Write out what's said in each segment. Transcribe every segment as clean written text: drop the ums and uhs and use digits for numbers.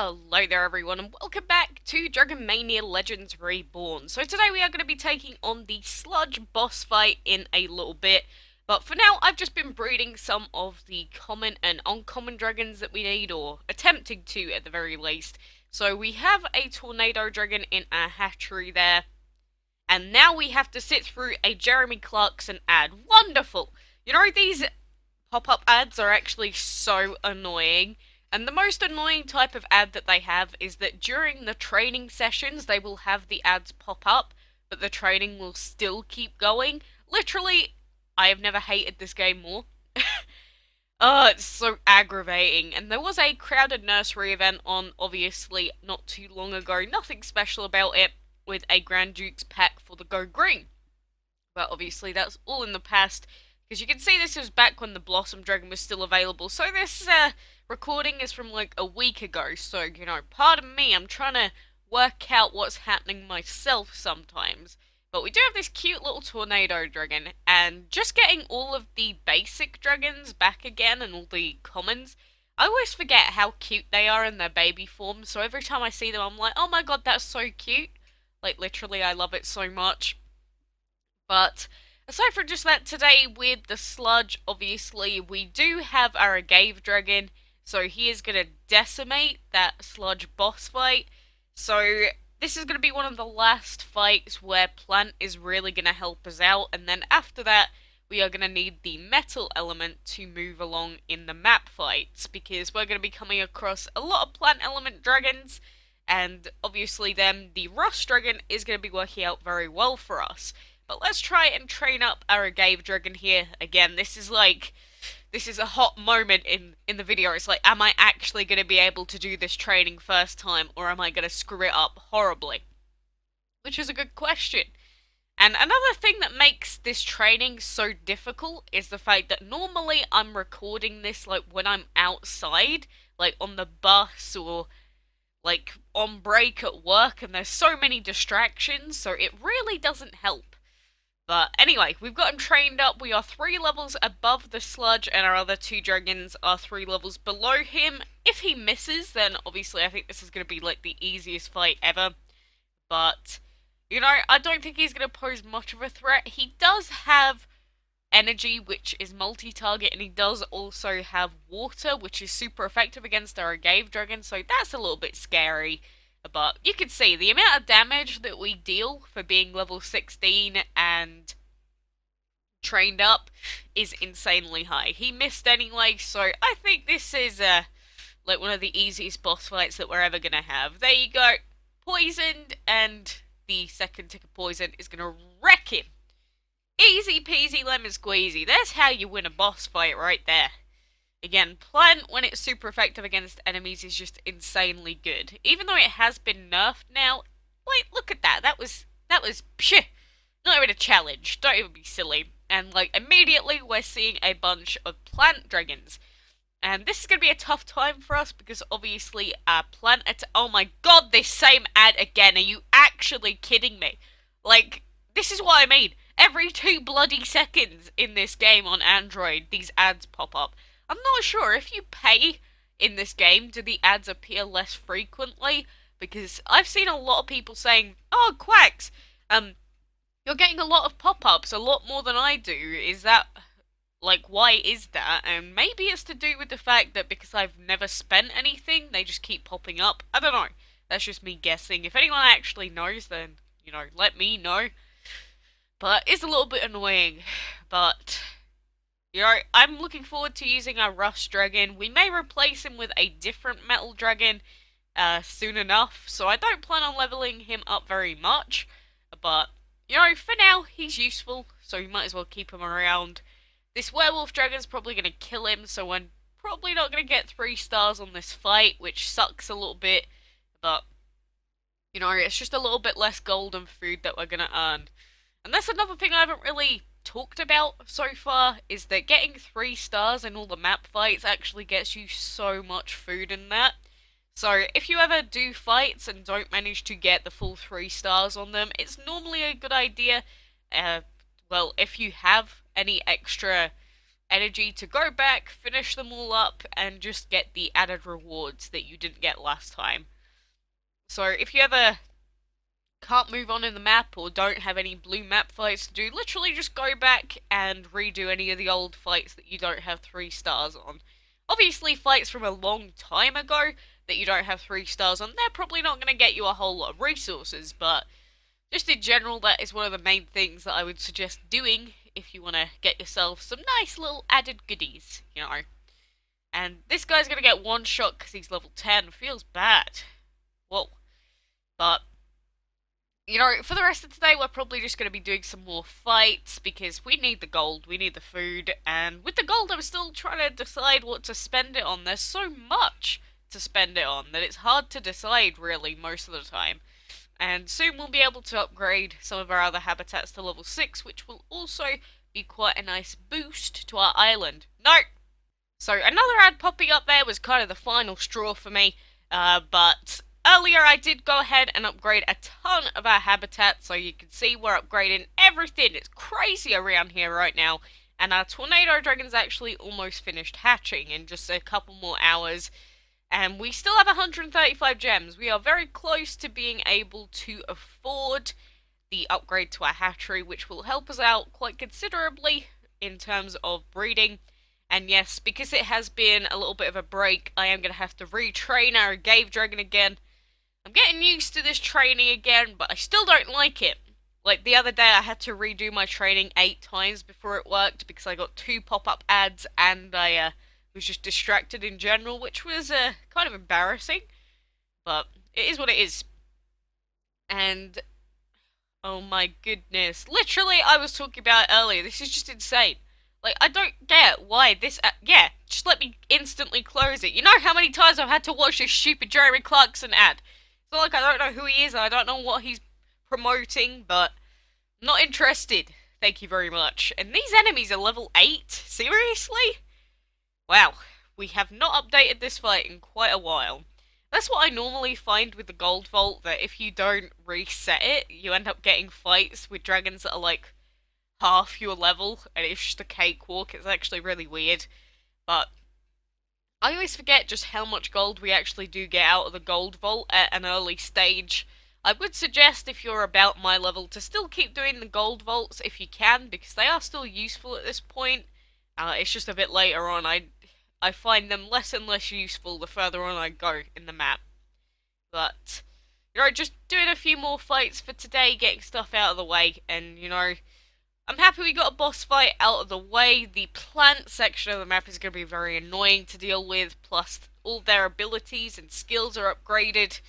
Hello there everyone and welcome back to Dragon Mania Legends Reborn. So today we are going to be taking on the Sludge boss fight in a little bit. But for now I've just been breeding some of the common and uncommon dragons that we need, or attempting to at the very least. So we have a tornado dragon in our hatchery there. And now we have to sit through a Jeremy Clarkson ad. Wonderful! You know, these pop-up ads are actually so annoying. And the most annoying type of ad that they have is that during the training sessions, they will have the ads pop up, but the training will still keep going. Literally, I have never hated this game more. It's so aggravating. And there was a crowded nursery event on, obviously, not too long ago. Nothing special about it, with a Grand Duke's pack for the Go Green. But obviously, that's all in the past. Because you can see this was back when the Blossom Dragon was still available. So this recording is from like a week ago. So, you know, pardon me, I'm trying to work out what's happening myself sometimes. But we do have this cute little tornado dragon. And just getting all of the basic dragons back again and all the commons, I always forget how cute they are in their baby form. So every time I see them, I'm like, oh my god, that's so cute. Like, literally, I love it so much. But aside from just that, today with the Sludge, obviously, we do have our Agave Dragon, so he is going to decimate that Sludge boss fight. So this is going to be one of the last fights where Plant is really going to help us out, and then after that, we are going to need the Metal element to move along in the map fights, because we're going to be coming across a lot of Plant element dragons, and obviously then the Rust Dragon is going to be working out very well for us. But let's try and train up our Agave Dragon here. Again, this is a hot moment in the video. It's like, am I actually going to be able to do this training first time, or am I going to screw it up horribly? Which is a good question. And another thing that makes this training so difficult is the fact that normally I'm recording this like when I'm outside, like on the bus or like on break at work, and there's so many distractions, so it really doesn't help. But anyway, we've got him trained up. We are 3 levels above the Sludge, and our other 2 dragons are 3 levels below him. If he misses, then obviously I think this is going to be like the easiest fight ever. But, you know, I don't think he's going to pose much of a threat. He does have energy, which is multi-target, and he does also have water, which is super effective against our Agave Dragon, so that's a little bit scary. But you can see the amount of damage that we deal for being level 16 and trained up is insanely high. He missed anyway, so I think this is like one of the easiest boss fights that we're ever going to have. There you go. Poisoned, and the second tick of poison is going to wreck him. Easy peasy lemon squeezy. That's how you win a boss fight right there. Again, Plant, when it's super effective against enemies, is just insanely good. Even though it has been nerfed now, wait, look at that. That was, psh, not even a challenge. Don't even be silly. And, like, immediately we're seeing a bunch of Plant dragons. And this is going to be a tough time for us, because obviously our Plant... Oh my god, this same ad again. Are you actually kidding me? Like, this is what I mean. Every 2 bloody seconds in this game on Android, these ads pop up. I'm not sure, if you pay in this game, do the ads appear less frequently? Because I've seen a lot of people saying, oh, Quacks, you're getting a lot of pop-ups, a lot more than I do. Is that, like, why is that? And maybe it's to do with the fact that because I've never spent anything, they just keep popping up. I don't know. That's just me guessing. If anyone actually knows, then, you know, let me know. But it's a little bit annoying. But, you know, I'm looking forward to using our Rust Dragon. We may replace him with a different Metal Dragon soon enough, so I don't plan on leveling him up very much. But, you know, for now, he's useful, so we might as well keep him around. This Werewolf Dragon's probably going to kill him, so we're probably not going to get 3 stars on this fight, which sucks a little bit. But, you know, it's just a little bit less gold and food that we're going to earn. And that's another thing I haven't really talked about so far, is that getting 3 stars in all the map fights actually gets you so much food in that. So if you ever do fights and don't manage to get the full 3 stars on them, it's normally a good idea, well, if you have any extra energy to go back, finish them all up, and just get the added rewards that you didn't get last time. So if you ever can't move on in the map or don't have any blue map fights to do, literally just go back and redo any of the old fights that you don't have 3 stars on. Obviously, fights from a long time ago that you don't have 3 stars on, they're probably not going to get you a whole lot of resources, but just in general, that is one of the main things that I would suggest doing if you want to get yourself some nice little added goodies, you know. And this guy's going to get one shot because he's level 10. Feels bad. Whoa. But you know, for the rest of today, we're probably just going to be doing some more fights because we need the gold, we need the food, and with the gold, I'm still trying to decide what to spend it on. There's so much to spend it on that it's hard to decide, really, most of the time. And soon we'll be able to upgrade some of our other habitats to level 6, which will also be quite a nice boost to our island. No! So another ad popping up there was kind of the final straw for me, but earlier I did go ahead and upgrade a ton of our habitat, so you can see we're upgrading everything. It's crazy around here right now, and our tornado dragon's actually almost finished hatching in just a couple more hours, and we still have 135 gems. We are very close to being able to afford the upgrade to our hatchery, which will help us out quite considerably in terms of breeding. And yes, because it has been a little bit of a break, I am going to have to retrain our Gave Dragon again. I'm getting used to this training again, but I still don't like it. Like the other day, I had to redo my training 8 times before it worked because I got 2 pop-up ads and I was just distracted in general, which was kind of embarrassing. But it is what it is. And oh my goodness, literally, I was talking about it earlier. This is just insane. Like, I don't get why this... yeah, just let me instantly close it. You know how many times I've had to watch this stupid Jeremy Clarkson ad? It's not like I don't know who he is, and I don't know what he's promoting, but I'm not interested. Thank you very much. And these enemies are level 8? Seriously? Wow, we have not updated this fight in quite a while. That's what I normally find with the Gold Vault, that if you don't reset it, you end up getting fights with dragons that are like half your level, and it's just a cakewalk. It's actually really weird, but I always forget just how much gold we actually do get out of the gold vault at an early stage. I would suggest, if you're about my level, to still keep doing the gold vaults if you can, because they are still useful at this point. It's just a bit later on, I find them less and less useful the further on I go in the map. But, you know, just doing a few more fights for today, getting stuff out of the way, and, you know, I'm happy we got a boss fight out of the way. The plant section of the map is going to be very annoying to deal with, plus all their abilities and skills are upgraded,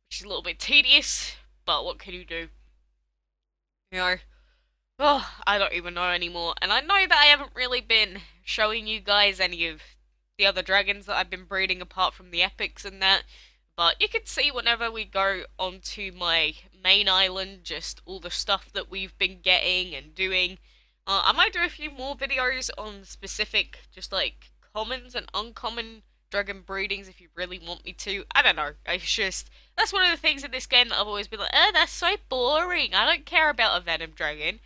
which is a little bit tedious, but what can you do? You know, oh, I don't even know anymore, and I know that I haven't really been showing you guys any of the other dragons that I've been breeding apart from the epics and that, but you can see whenever we go onto my main island, just all the stuff that we've been getting and doing. I might do a few more videos on specific, just like, commons and uncommon dragon breedings if you really want me to. I don't know, it's just, that's one of the things in this game that I've always been like, oh, that's so boring, I don't care about a venom dragon.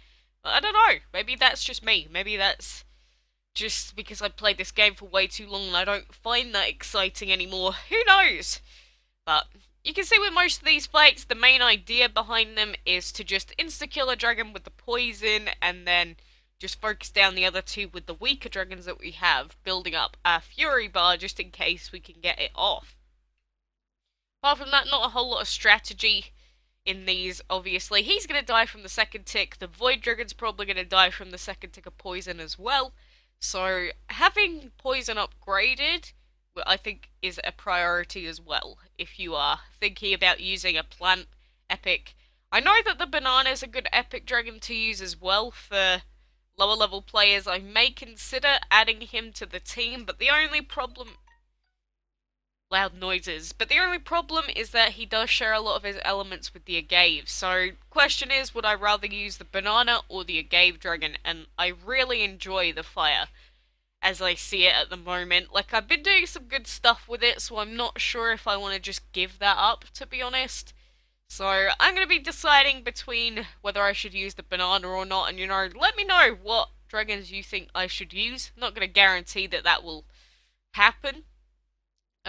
But I don't know, maybe that's just me, maybe that's just because I played this game for way too long and I don't find that exciting anymore. Who knows? But you can see with most of these fights, the main idea behind them is to just insta-kill a dragon with the poison and then just focus down the other 2 with the weaker dragons that we have, building up our fury bar just in case we can get it off. Apart from that, not a whole lot of strategy in these, obviously. He's going to die from the second tick. The void dragon's probably going to die from the second tick of poison as well. So having poison upgraded, I think, is a priority as well, if you are thinking about using a plant epic. I know that the banana is a good epic dragon to use as well for lower level players. I may consider adding him to the team, but the only problem... loud noises. But the only problem is that he does share a lot of his elements with the agave. So, question is, would I rather use the banana or the agave dragon? And I really enjoy the fire as I see it at the moment. Like, I've been doing some good stuff with it, so I'm not sure if I want to just give that up, to be honest. So, I'm going to be deciding between whether I should use the banana or not, and, you know, let me know what dragons you think I should use. I'm not going to guarantee that that will happen.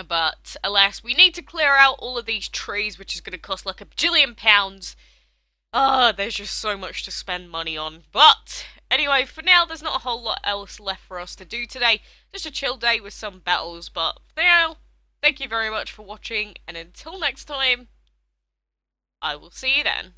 But alas, we need to clear out all of these trees, which is going to cost like £1 billion. Ah, there's just so much to spend money on. But anyway, for now, there's not a whole lot else left for us to do today. Just a chill day with some battles. But for now, thank you very much for watching, and until next time, I will see you then.